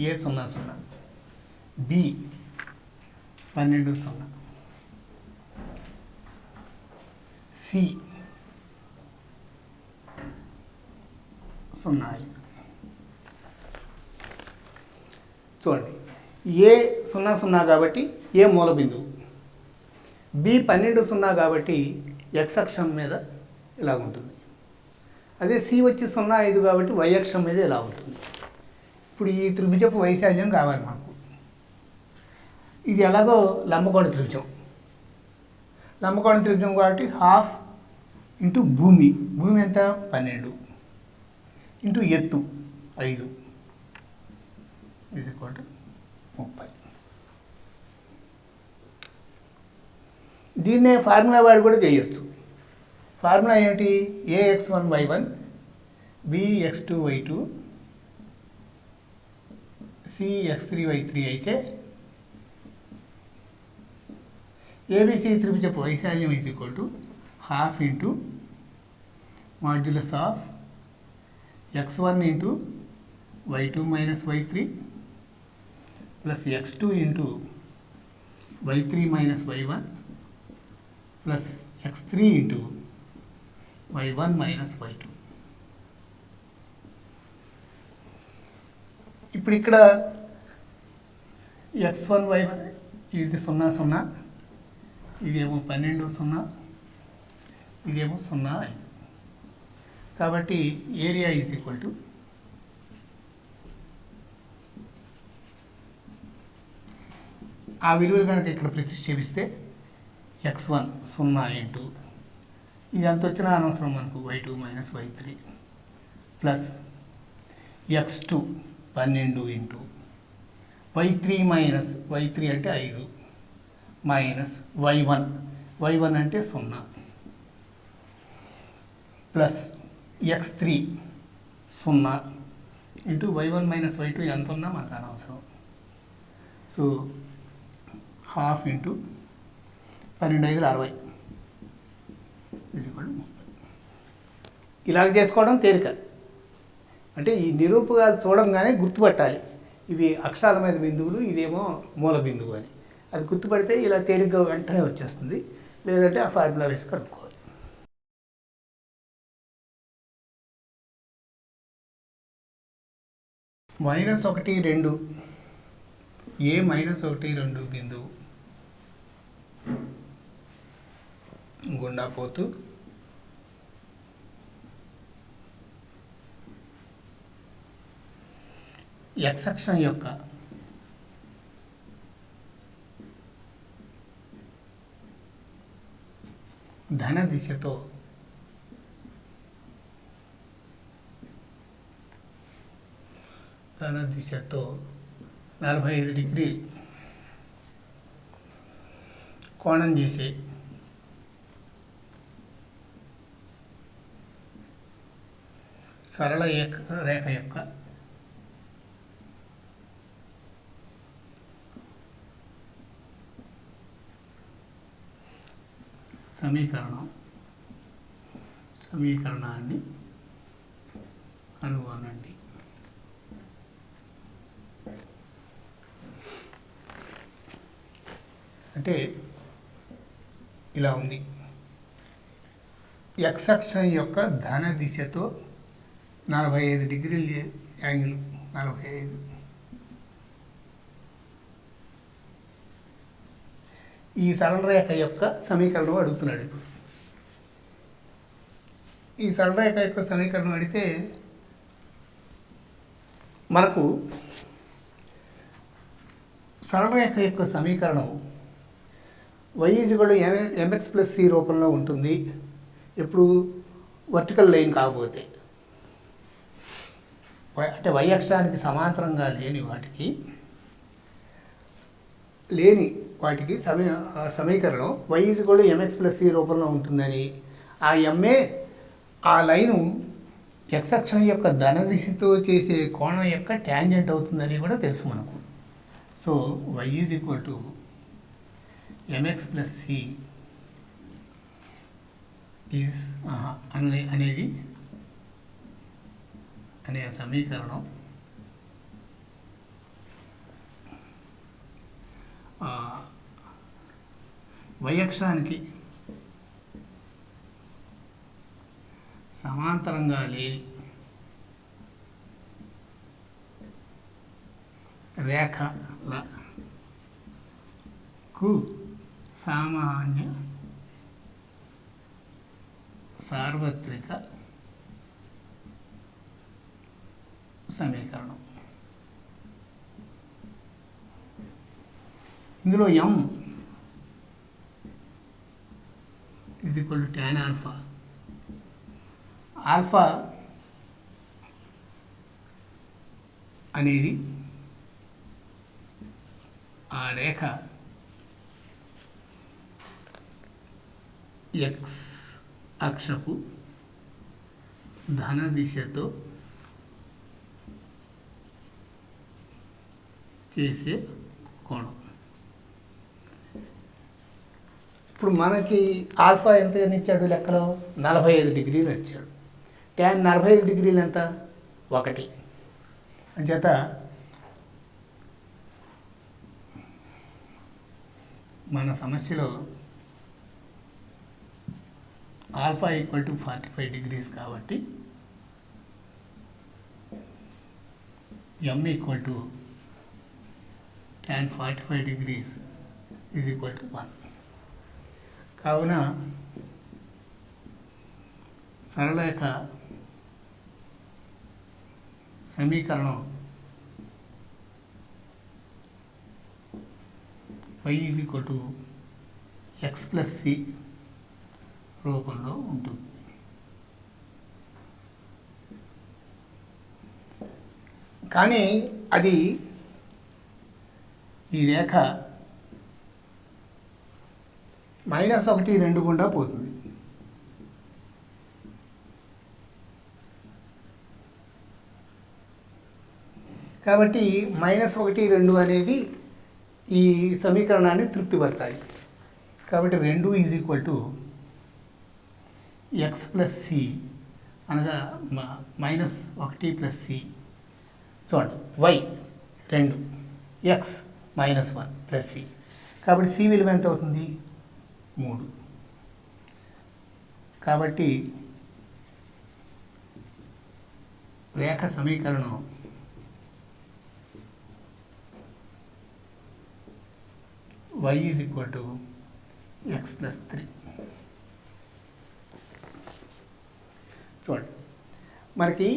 A00 B 12 C 05. చూడండి, A00 కాబట్టి ఏ మూల బిందువు, B12 కాబట్టి x అక్షం మీద ఇలా ఉంటుంది. అదే C వచ్చి 05 కాబట్టి y అక్షం మీద ఇలా ఉంటుంది. ఇప్పుడు ఈ త్రిభుజపు వైశాల్యం కావాలి మనకు. ఇది ఎలాగో లంబకోణ త్రిభుజం. లంబకోణ త్రిభుజం కాబట్టి 1/2 ఇంటూ భూమి ఎంత 12 ఇంటూ ఎత్తు 5 = 30. దీన్నే ఫార్ములా వాడి కూడా చేయొచ్చు. ఫార్ములా ఏంటి, ax1 y1 bx2 y2 cx3 y3 అయితే ఏబిసి త్రిభుజపు వైశాల్యం = 1/2 into modulus of x1 into y2 - y3 plus x2 into y3 - y1 plus x3 into y1 - y2. ఇప్పుడు ఇక్కడ x1 y1 ఇది 00, ఇదేమో 12 0, ఇదేమో 05. కాబట్టి ఏరియా = ఆ విలువలు కనుక ఇక్కడ ప్రతిక్షేపిస్తే x1 0 ఇంటూ ఇది ఎంత వచ్చినా అనవసరం మనకు y2 - y3 plus x2 12 into y3 - y3 అంటే 5 మైనస్ y1 అంటే 0 plus x3 0 into y1 - y2 ఎంత ఉన్నా మనకు అనవసరం. So 1/2 into 12 × 5 = 60 30. ఇలాగ చేసుకోవడం తేలిక. అంటే ఈ నిరూపకాలు చూడంగానే గుర్తుపట్టాలి, ఇవి అక్షరాల మీద బిందువులు, ఇదేమో మూల బిందువు అని. అది గుర్తుపడితే ఇలా తేలిగ్గా వెంటనే వచ్చేస్తుంది. లేదంటే ఆ ఫార్ములా వేసి కనుక్కోవాలి. -1 2 A -1 2 బిందువు గుండా పోతూ x అక్షం యొక్క ధన దిశతో ధన దిశతో 45 డిగ్రీలు కోణం చేసే సరళ రేఖ యొక్క సమీకరణాన్ని కనుగొనండి. అంటే ఇలా ఉంది. ఎక్స్ అక్షం యొక్క ధన దిశతో 45 డిగ్రీల యాంగిల్ 45. ఈ సరళ రేఖ యొక్క సమీకరణం అడుగుతున్నాడు. ఇప్పుడు ఈ సరళ రేఖ యొక్క సమీకరణం అడిగితే మనకు సరళ రేఖ యొక్క సమీకరణం y = mx + c రూపంలో ఉంటుంది. ఎప్పుడు వర్టికల్ లైన్ కాకపోతే, అంటే y అక్షానికి సమాంతరంగా లేని వాటికి సమీకరణం y = mx + c రూపంలో ఉంటుందని, ఆ ఎంఏ ఆ లైను ఎక్స్ అక్షం యొక్క ధన దిశతో చేసే కోణం యొక్క ట్యాంజెంట్ అవుతుందని కూడా తెలుసు మనకు. So y = mx + c is అనేది అనే సమీకరణం y అక్షానికి సమాంతరంగా లేని రేఖలకు సామాన్య సార్వత్రిక సమీకరణం. ఇందులో m = tan ఆల్ఫా. ఆల్ఫా అనేది ఆ రేఖ ఎక్స్ అక్షపు ధన దిశతో చేసే కోణం. ఇప్పుడు మనకి ఆల్ఫా ఎంత ఇచ్చాడు లెక్కలో? 45 డిగ్రీలు ఇచ్చాడు. ట్యాన్ 45 డిగ్రీలు ఎంత? 1. అంచేత మన సమస్యలో ఆల్ఫా = 45 డిగ్రీస్ కాబట్టి m = tan 45 degrees = 1. కావున సరళరేఖ సమీకరణం y = x + c రూపంలో ఉంటుంది. కానీ అది ఈ రేఖ -1, 2 గుండా పోతుంది. కాబట్టి -1, 2 అనేది ఈ సమీకరణాన్ని తృప్తిపరచాలి. కాబట్టి 2 = x + c అనగా -1 + c. చూడండి, y 2, x -1 + c. కాబట్టి c విలువ ఎంత అవుతుంది? 3. కాబట్టి రేఖ సమీకరణం y = x + 3. చూడండి, మనకి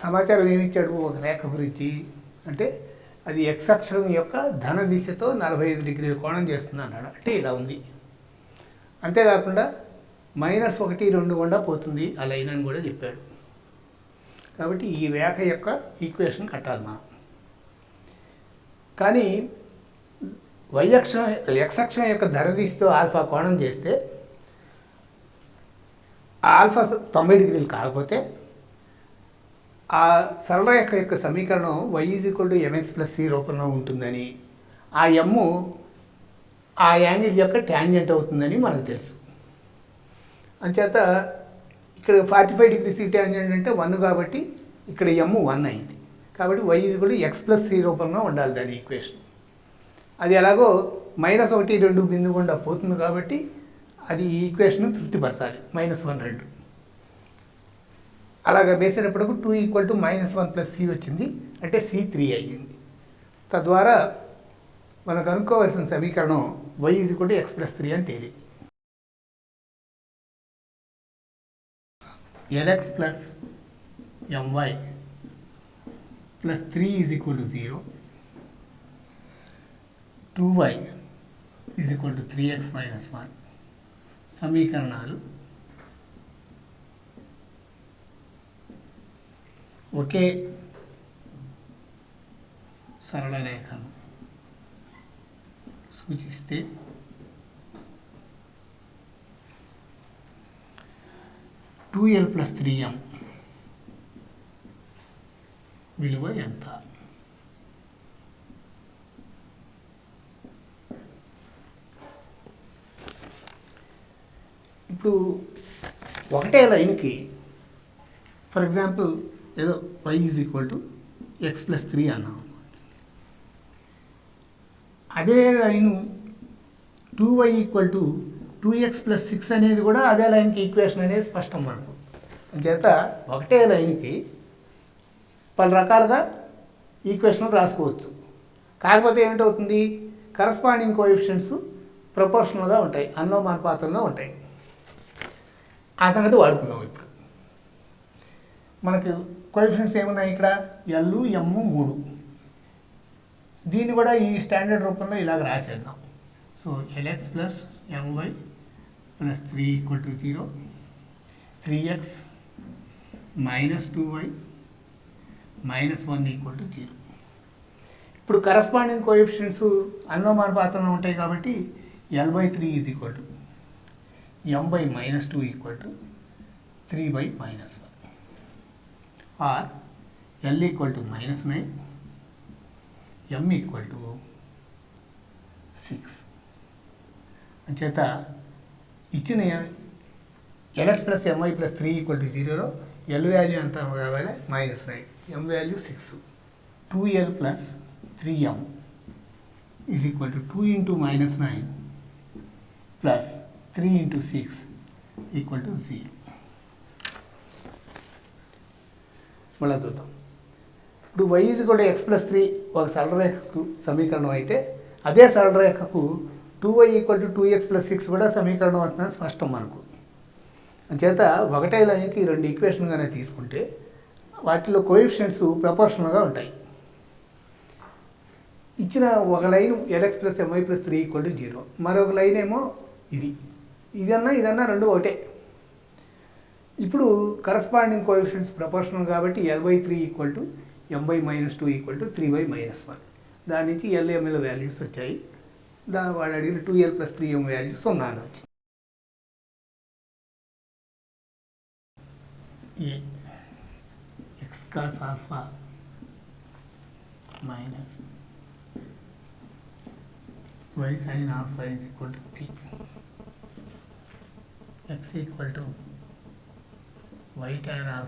సమాచారం ఏమి ఇచ్చాడు ఒక రేఖ గురించి అంటే అది ఎక్స్ అక్షరం యొక్క ధన దిశతో 45 డిగ్రీల కోణం చేస్తుంది అన్నాడు. అంటే ఇలా ఉంది. అంతేకాకుండా -1 2 గుండా పోతుంది ఆ లైన్ అని కూడా చెప్పాడు. కాబట్టి ఈ రేఖ యొక్క ఈక్వేషన్ కట్టాలి మనం. కానీ x అక్షం యొక్క ధరదీస్తూ ఆల్ఫా కోణం చేస్తే ఆల్ఫా 90 డిగ్రీలు కాకపోతే ఆ సరళరేఖ యొక్క సమీకరణం y mx + c రూపంలో ఉంటుందని, ఆ m ఆ యాంగిల్ యొక్క ట్యాంజెంట్ అవుతుందని మనకు తెలుసు. అంచేత ఇక్కడ 45 డిగ్రీ c ట్యాంజెంట్ అంటే 1 కాబట్టి ఇక్కడ m 1 అయింది. కాబట్టి y x + c రూపంలో ఉండాలి దాని ఈక్వేషన్. అది ఎలాగో -1 2 బిందువు గుండా పోతుంది కాబట్టి అది ఈ ఈక్వేషన్ తృప్తిపరచాలి. -1 2 అలాగా వేసేటప్పటికి 2 = -1 + c వచ్చింది. అంటే c 3 అయ్యింది. తద్వారా మనకు అనుకోవాల్సిన సమీకరణం y x + 3 అని తేలింది. lx + my + 3 = 0, 2y = 3x - 1 సమీకరణాలు ఒకే సరళ రేఖను సూచిస్తే (2l + 3m) విలువ ఎంత? ఇప్పుడు ఒకటే లైన్కి ఫర్ ఎగ్జాంపుల్ ఏదో y x + 3 అన్నాం. అదే లైను 2y = 2x + 6 అనేది కూడా అదే లైన్కి ఈక్వేషన్ అనేది స్పష్టం మనకు. చేత ఒకటే లైన్కి పలు రకాలుగా ఈక్వేషన్ రాసుకోవచ్చు. కాకపోతే ఏమిటవుతుంది, కరస్పాండింగ్ కోఎఫిషియెంట్స్ ప్రపోర్షనల్గా ఉంటాయి, అనులోమానుపాతంలో ఉంటాయి. ఆ సంగతి వాడుకుందాం. ఇప్పుడు మనకు కోఎఫిషియెంట్స్ ఏమున్నాయి ఇక్కడ? L, M 3. దీన్ని కూడా ఈ స్టాండర్డ్ రూపంలో ఇలాగ రాసేద్దాం. So lx + my + 3 = 0, 3x - 2y - 1 = 0. ఇప్పుడు కరస్పాండింగ్ కోఎఫిషియెంట్స్ అనులోమానుపాతంలో ఉంటాయి కాబట్టి L/3 = m/-2 = 3/-1, or L = -9, m = 6. అంచేత ఇచ్చిన lx + my + 3 = 0లో L వాల్యూ ఎంత కావాలి? -9, m వాల్యూ 6. 2l + 3m = 2 × -9 + 3 × 6 = 0. మళ్ళీ చూద్దాం. ఇప్పుడు y x + 3 ఒక సరళరేఖకు సమీకరణం అయితే అదే సరళరేఖకు 2y = 2x + 6 కూడా సమీకరణం అవుతుందని స్పష్టం మనకు. అంచేత ఒకటే లైన్కి రెండు ఈక్వేషన్గానే తీసుకుంటే వాటిలో కోఎఫిషియెంట్స్ ప్రపోర్షనల్గా ఉంటాయి. ఇచ్చిన ఒక లైన్ lx + my + 3 = 0, మరొక లైన్ ఏమో ఇదన్నా రెండు ఒకటే. ఇప్పుడు కరస్పాండింగ్ కోఎఫిషియెంట్స్ ప్రపోర్షనల్ కాబట్టి L/3 = m/-2 = 3/-1. దాని నుంచి LML వాల్యూస్ వచ్చాయి. వాడు అడిగిన 2l + 3m వాల్యూస్ 0 అని వచ్చింది. x cos α minus y sin α = p. x = y tan α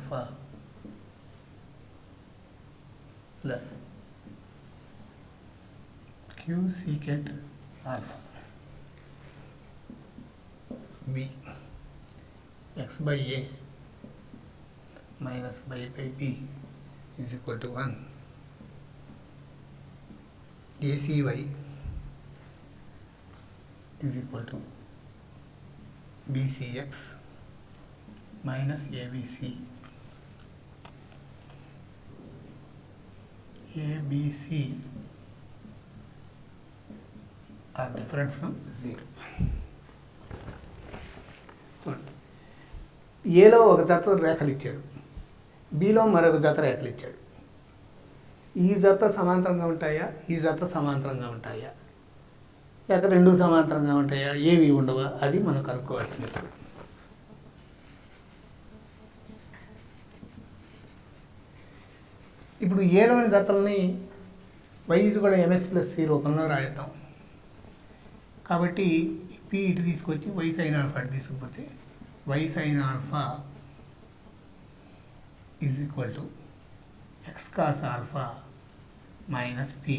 plus q secant α. b x/a minus y/b = 1. ACY = BCX minus ABC. ABC are different from 0. చూడండి, ఏలో ఒక జత రేఖలు ఇచ్చాడు, బిలో మరొక జత రేఖలు ఇచ్చాడు. ఈ జత సమాంతరంగా ఉంటాయా, ఈ జత సమాంతరంగా ఉంటాయా, లేక రెండు సమాంతరంగా ఉంటాయా, ఏవి ఉండవా, అది మనం కనుక్కోవాల్సింది. ఇప్పుడు ఏలోని జతల్ని వైజ్ కూడా mx+c రూపంలో రాయిద్దాం. కాబట్టి పి ఇటు తీసుకొచ్చి వై సైన్ ఆల్ఫా ఇటు తీసుకుపోతే y sine alpha is equal to x cos alpha minus p,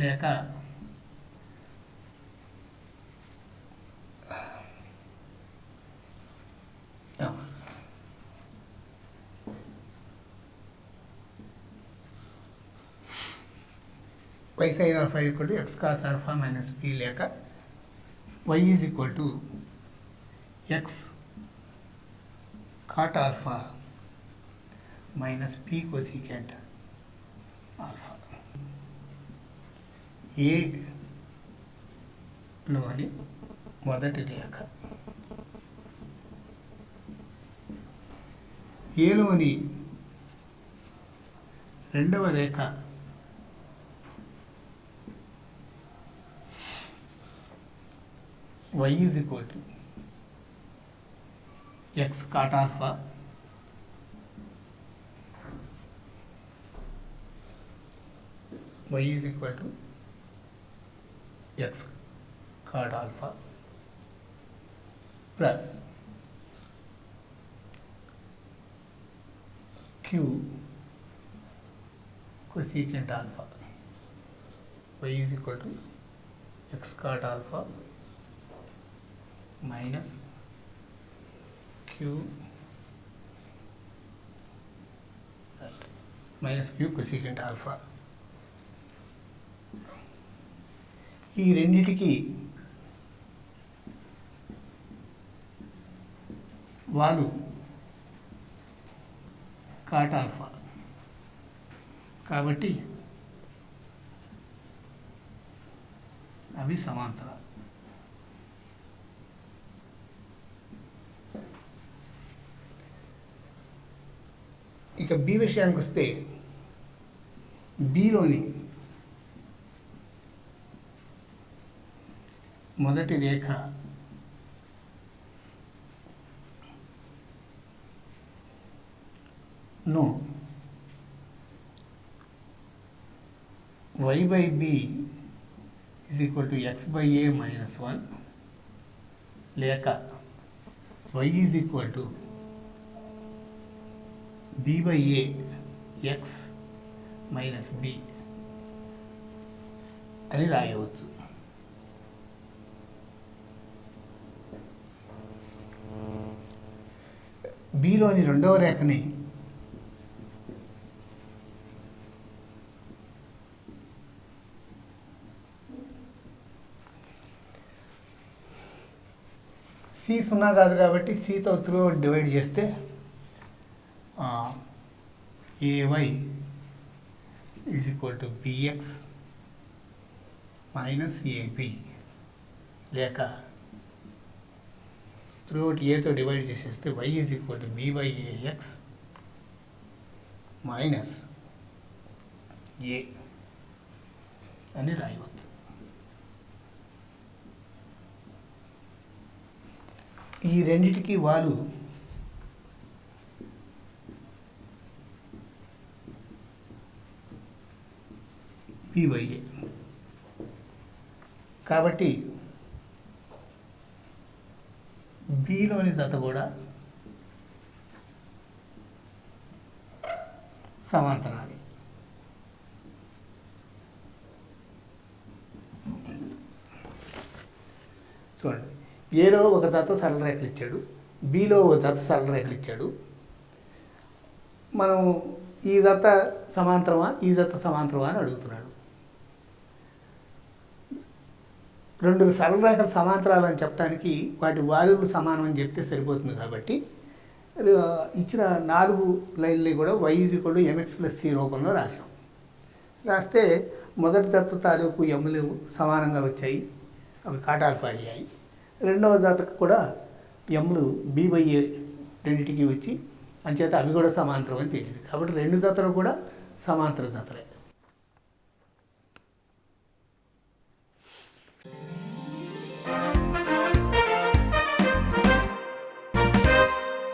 లేక y sin alpha equal to x cos alpha minus p, లేక y is equal to x cot alpha minus p cosecant alpha. A లోని మొదటి రేఖ, ఏలోని రెండవ రేఖ y is equal to x cot alpha y is equal to x cot alpha plus q cosecant alpha. Y is equal to x cot alpha minus q cosecant alpha. ఈ రెండిటికి వాలు కాట్ ఆల్ఫా, కాబట్టి అవి సమాంతరాలు. ఇక బి విషయానికి వస్తే, బిలోని మొదటి రేఖ ను y by b is equal to x by a minus 1, లేక y is equal to b by a x minus b అని రాయవచ్చు. బిలోని రెండవ రేఖని సి సున్నా కాదు కాబట్టి సితో త్రూ డివైడ్ చేస్తే ay is equal to bx minus ab, లేక త్రూ అవుట్ ఏతో డివైడ్ చేసేస్తే y is equal to b by ax minus a అని రాయవచ్చు. ఈ రెండిటికి వాలు p by a, కాబట్టి బిలోని జత కూడా సమాంతరాలు. చూడండి, ఏలో ఒక జత సరళ రేఖలు ఇచ్చాడు, బిలో ఒక జత సరళ రేఖలు ఇచ్చాడు. మనం ఈ జత సమాంతరమా, ఈ జత సమాంతరమా అని అడుగుతున్నాడు. రెండు సరళ రేఖలు సమాంతరాలు అని చెప్పడానికి వాటి వాల్యూలు సమానం అని చెప్తే సరిపోతుంది. కాబట్టి ఇచ్చిన 4 లైన్లు కూడా y = mx+c రూపంలో రాసాం. రాస్తే మొదటి జత తాలూకు ఎమ్ములు సమానంగా వచ్చాయి, అవి కాట్ ఆల్ఫా అయ్యాయి. రెండవ జతకు కూడా ఎమ్లు బి/ఏ రెండింటికి వచ్చి అంచేత అవి కూడా సమాంతరం అని తెలియదు. కాబట్టి రెండు జతలు కూడా సమాంతర జతలే.